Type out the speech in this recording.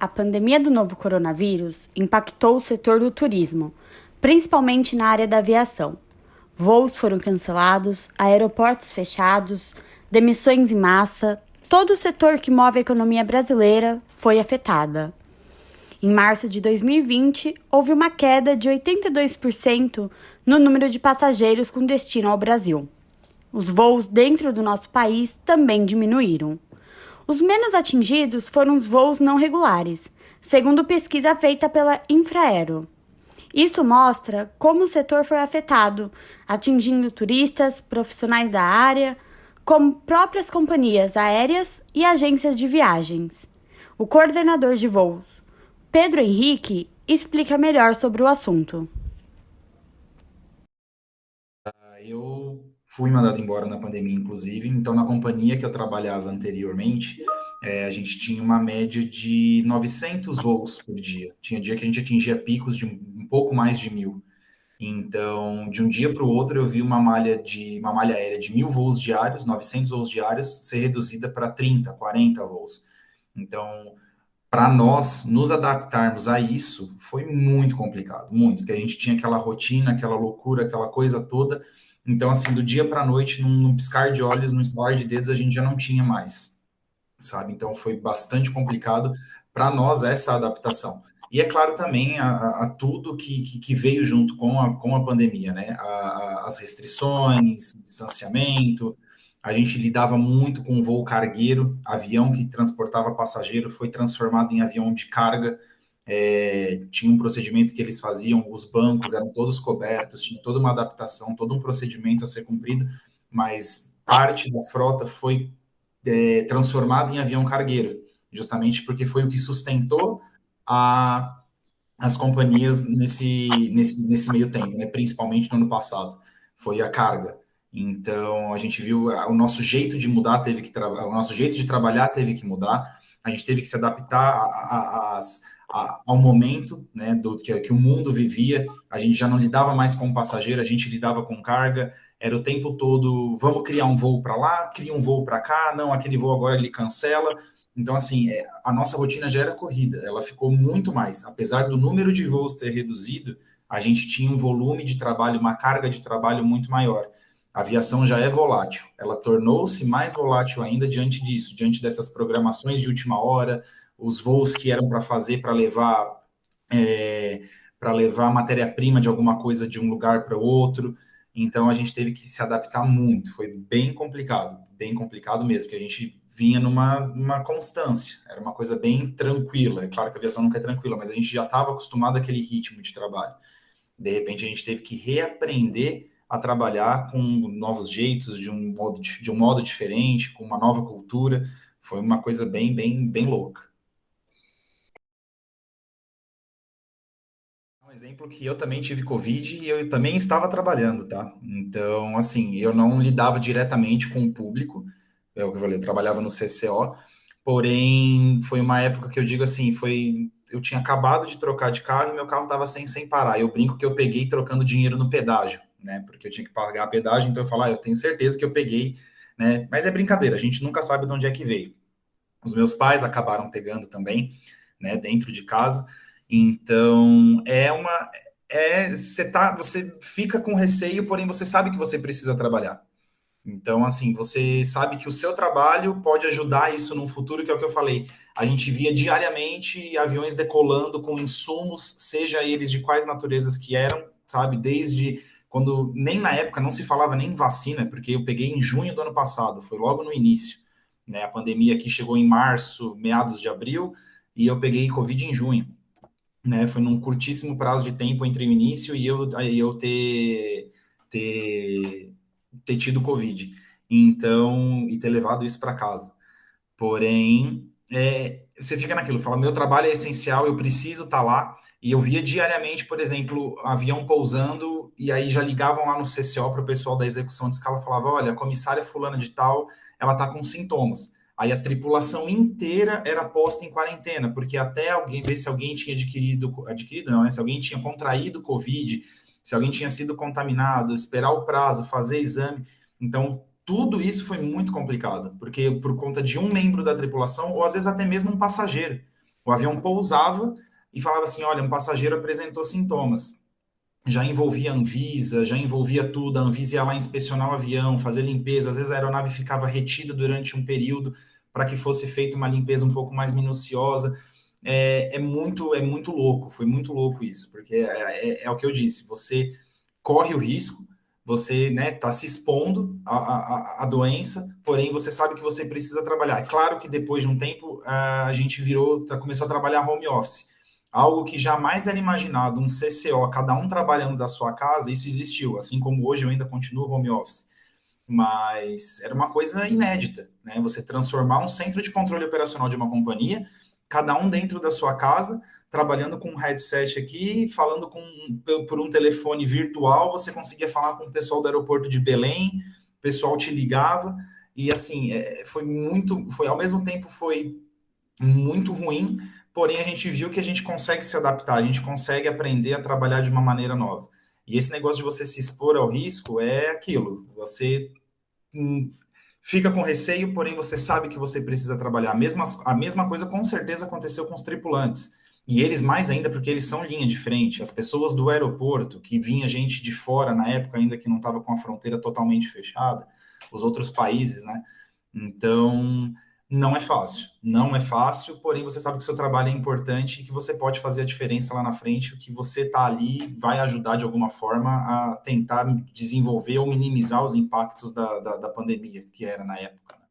A pandemia do novo coronavírus impactou o setor do turismo, principalmente na área da aviação. Voos foram cancelados, aeroportos fechados, demissões em massa, todo o setor que move a economia brasileira foi afetada. Em março de 2020, houve uma queda de 82% no número de passageiros com destino ao Brasil. Os voos dentro do nosso país também diminuíram. Os menos atingidos foram os voos não regulares, segundo pesquisa feita pela Infraero. Isso mostra como o setor foi afetado, atingindo turistas, profissionais da área, como próprias companhias aéreas e agências de viagens. O coordenador de voos, Pedro Henrique, explica melhor sobre o assunto. Eu fui mandado embora na pandemia, inclusive. Então, na companhia que eu trabalhava anteriormente, a gente tinha uma média de 900 voos por dia. Tinha dia que a gente atingia picos de um pouco mais de 1.000. Então, de um dia para o outro, eu vi uma malha aérea de 1.000 voos diários, 900 voos diários, ser reduzida para 30, 40 voos. Então, para nós nos adaptarmos a isso, foi muito complicado, muito, porque a gente tinha aquela rotina, aquela loucura, aquela coisa toda. Então, assim, do dia para a noite, num piscar de olhos, num estalar de dedos, a gente já não tinha mais, sabe? Então, foi bastante complicado para nós essa adaptação. E é claro também a tudo que veio junto com a pandemia, né? As restrições, o distanciamento, a gente lidava muito com o voo cargueiro, avião que transportava passageiro foi transformado em avião de carga. Tinha um procedimento que eles faziam, os bancos eram todos cobertos, tinha toda uma adaptação, todo um procedimento a ser cumprido, mas parte da frota foi transformada em avião cargueiro, justamente porque foi o que sustentou a, as companhias nesse meio tempo, né? Principalmente no ano passado, foi a carga. Então a gente viu o nosso jeito de mudar teve que o nosso jeito de trabalhar teve que mudar, a gente teve que se adaptar ao momento, né, que o mundo vivia. A gente já não lidava mais com passageiro, a gente lidava com carga. Era o tempo todo, vamos criar um voo para lá, cria um voo para cá, não, aquele voo agora ele cancela. Então, assim, a nossa rotina já era corrida, ela ficou muito mais. Apesar do número de voos ter reduzido, a gente tinha um volume de trabalho, uma carga de trabalho muito maior. A aviação já é volátil, ela tornou-se mais volátil ainda diante disso, diante dessas programações de última hora, os voos que eram para fazer é, para levar matéria-prima de alguma coisa de um lugar para o outro. Então a gente teve que se adaptar muito, foi bem complicado mesmo, porque a gente vinha numa constância, era uma coisa bem tranquila. É claro que a aviação nunca é tranquila, mas a gente já estava acostumado àquele ritmo de trabalho. De repente a gente teve que reaprender a trabalhar com novos jeitos, de um modo diferente, com uma nova cultura. Foi uma coisa bem louca. Um exemplo que eu também tive Covid e eu também estava trabalhando, tá? Então, assim, eu não lidava diretamente com o público, é o que eu falei, eu trabalhava no CCO, porém, foi uma época que eu digo assim, eu tinha acabado de trocar de carro e meu carro estava sem parar. Eu brinco que eu peguei trocando dinheiro no pedágio, né? Porque eu tinha que pagar a pedágio, então eu falo, eu tenho certeza que eu peguei, né? Mas é brincadeira, a gente nunca sabe de onde é que veio. Os meus pais acabaram pegando também, né, dentro de casa. Então, você fica com receio, porém você sabe que você precisa trabalhar. Então, assim, você sabe que o seu trabalho pode ajudar isso no futuro, que é o que eu falei. A gente via diariamente aviões decolando com insumos, seja eles de quais naturezas que eram, sabe? Desde quando, nem na época, não se falava nem em vacina, porque eu peguei em junho do ano passado, foi logo no início, né? A pandemia aqui chegou em março, meados de abril, e eu peguei Covid em junho, né? Foi num curtíssimo prazo de tempo entre o início e eu ter, ter tido Covid. Então, e ter levado isso para casa. Porém, você fica naquilo, fala, meu trabalho é essencial, eu preciso estar lá. E eu via diariamente, por exemplo, avião pousando, e aí já ligavam lá no CCO para o pessoal da execução de escala, falava, olha, a comissária fulana de tal, ela está com sintomas. Aí a tripulação inteira era posta em quarentena, porque até alguém ver se alguém tinha adquirido não, né? Se alguém tinha contraído Covid, se alguém tinha sido contaminado, esperar o prazo, fazer exame. Então, tudo isso foi muito complicado, porque por conta de um membro da tripulação, ou às vezes até mesmo um passageiro. O avião pousava e falava assim, olha, um passageiro apresentou sintomas. Já envolvia a Anvisa, já envolvia tudo, a Anvisa ia lá inspecionar o avião, fazer limpeza, às vezes a aeronave ficava retida durante um período para que fosse feita uma limpeza um pouco mais minuciosa. É muito louco, foi muito louco isso, porque é o que eu disse, você corre o risco, você está se expondo à doença, porém você sabe que você precisa trabalhar. É claro que depois de um tempo a gente começou a trabalhar home office, algo que jamais era imaginado, um CCO, cada um trabalhando da sua casa, isso existiu, assim como hoje eu ainda continuo home office. Mas era uma coisa inédita, né? Você transformar um centro de controle operacional de uma companhia, cada um dentro da sua casa, trabalhando com um headset aqui, falando por um telefone virtual, você conseguia falar com o pessoal do aeroporto de Belém, o pessoal te ligava, e assim, foi ao mesmo tempo foi muito ruim, porém a gente viu que a gente consegue se adaptar, a gente consegue aprender a trabalhar de uma maneira nova. E esse negócio de você se expor ao risco é aquilo, você hum, fica com receio, porém você sabe que você precisa trabalhar. A mesma coisa com certeza aconteceu com os tripulantes. E eles mais ainda porque eles são linha de frente. As pessoas do aeroporto, que vinha gente de fora na época ainda que não estava com a fronteira totalmente fechada, os outros países, né? Então, não é fácil. Não é fácil, porém você sabe que o seu trabalho é importante e que você pode fazer a diferença lá na frente, que você está ali vai ajudar de alguma forma a tentar desenvolver ou minimizar os impactos da pandemia que era na época.